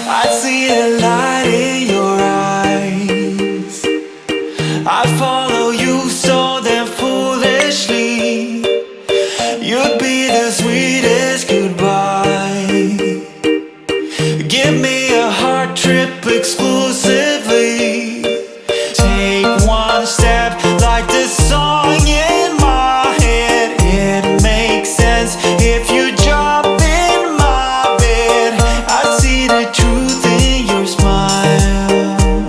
I see the light in your eyes. I follow you so damn foolishly. You'd be the sweetest goodbye. Give me a heart trip exclusively. Take one step like the song in my head. It makes sense if you jump in my bed. I see the truth in your smile.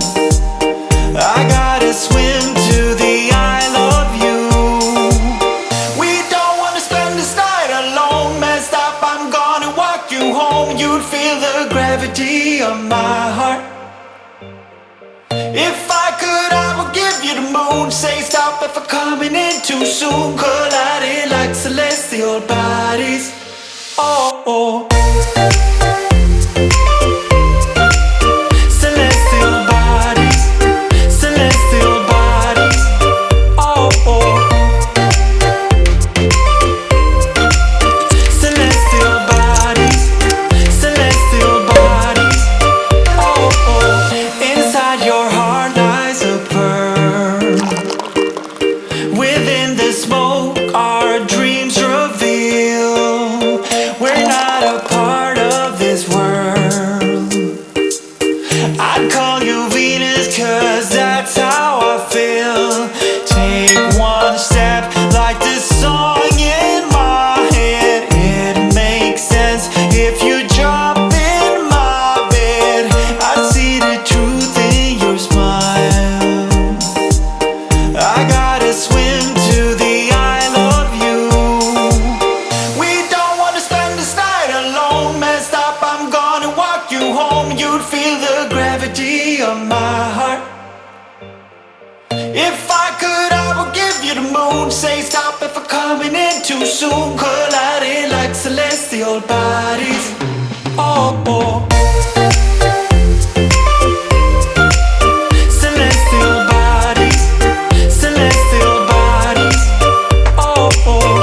I gotta swim to the I love you. We don't wanna spend this night alone. Messed up, I'm gonna walk you home. You'd feel the gravity of my heart. If I could, I would give you the moon. Say stop if I'm coming in too soon. Colliding like celestial bodies. Oh, oh. Celestial bodies. Celestial bodies. Oh, oh. Celestial bodies. Celestial bodies. Oh, oh. Inside your heart lies a pearl. Within the smoke our dreams reveal. We're not a part of this world. I'd call you Venus, cause that's how I feel. Take one step like the song in my head. It makes sense if you jump in my bed. I see the truth in your smile. I gotta swim to the I love you. We don't wanna spend this night alone. Messed up, I'm gonna walk you home. You'd feel the gravity of my heart. If I could, I would give you the moon. Say stop if I'm coming in too soon. Colliding like celestial bodies. Oh, oh. Celestial bodies. Celestial bodies. Oh, oh.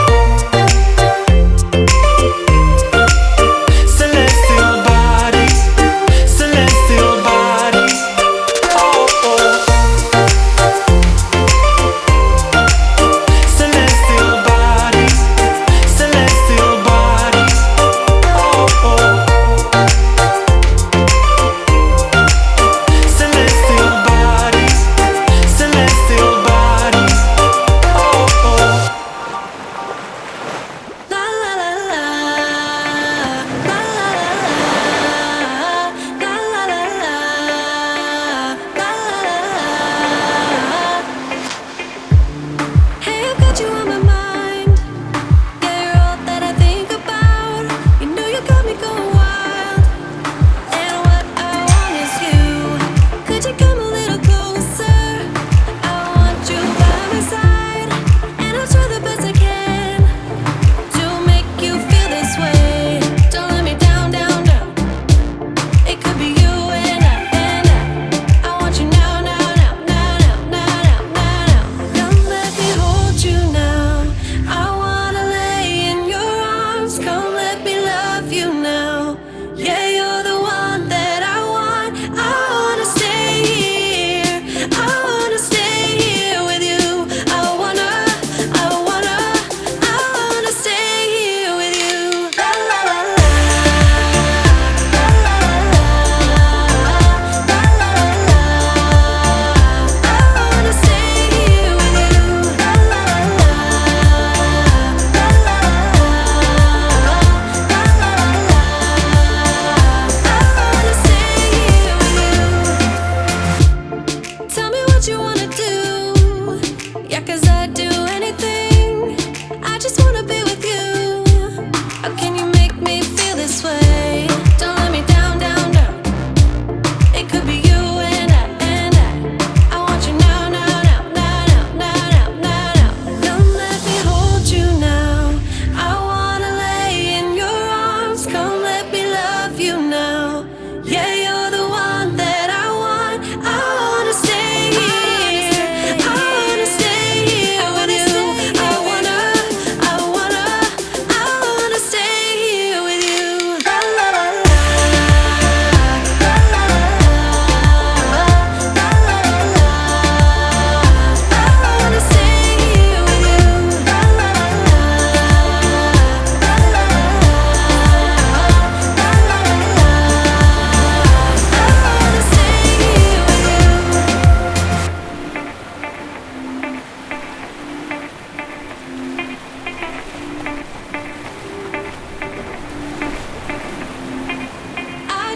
Celestial bodies. Celestial bodies. Oh, oh. Celestial bodies. Celestial bodies. Oh, oh.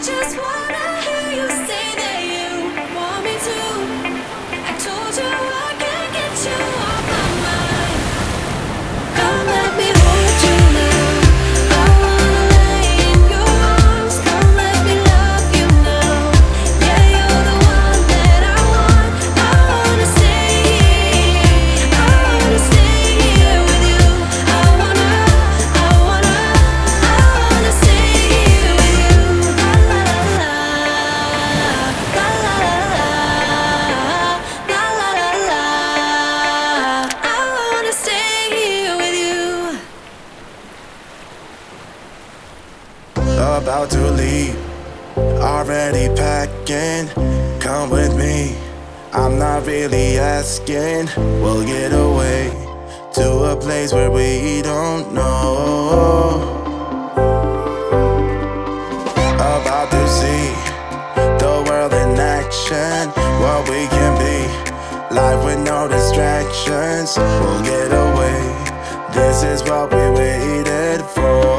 just wanna hear you say that you want me to. I told you I can't get you off my mind. Come let me hold you now. I wanna lay in your arms. Come let me love you now. Yeah, you're the one that I want. I wanna stay here. I wanna stay here with you. I wanna stay here with you. La la la, la la la, la la la. I wanna stay here with you. About to leave, already packing. Come with me, I'm not really asking. We'll get away to a place where we don't know. About to see the world in action, what we can be. Life with no distractions, we'll get away. This is what we waited for.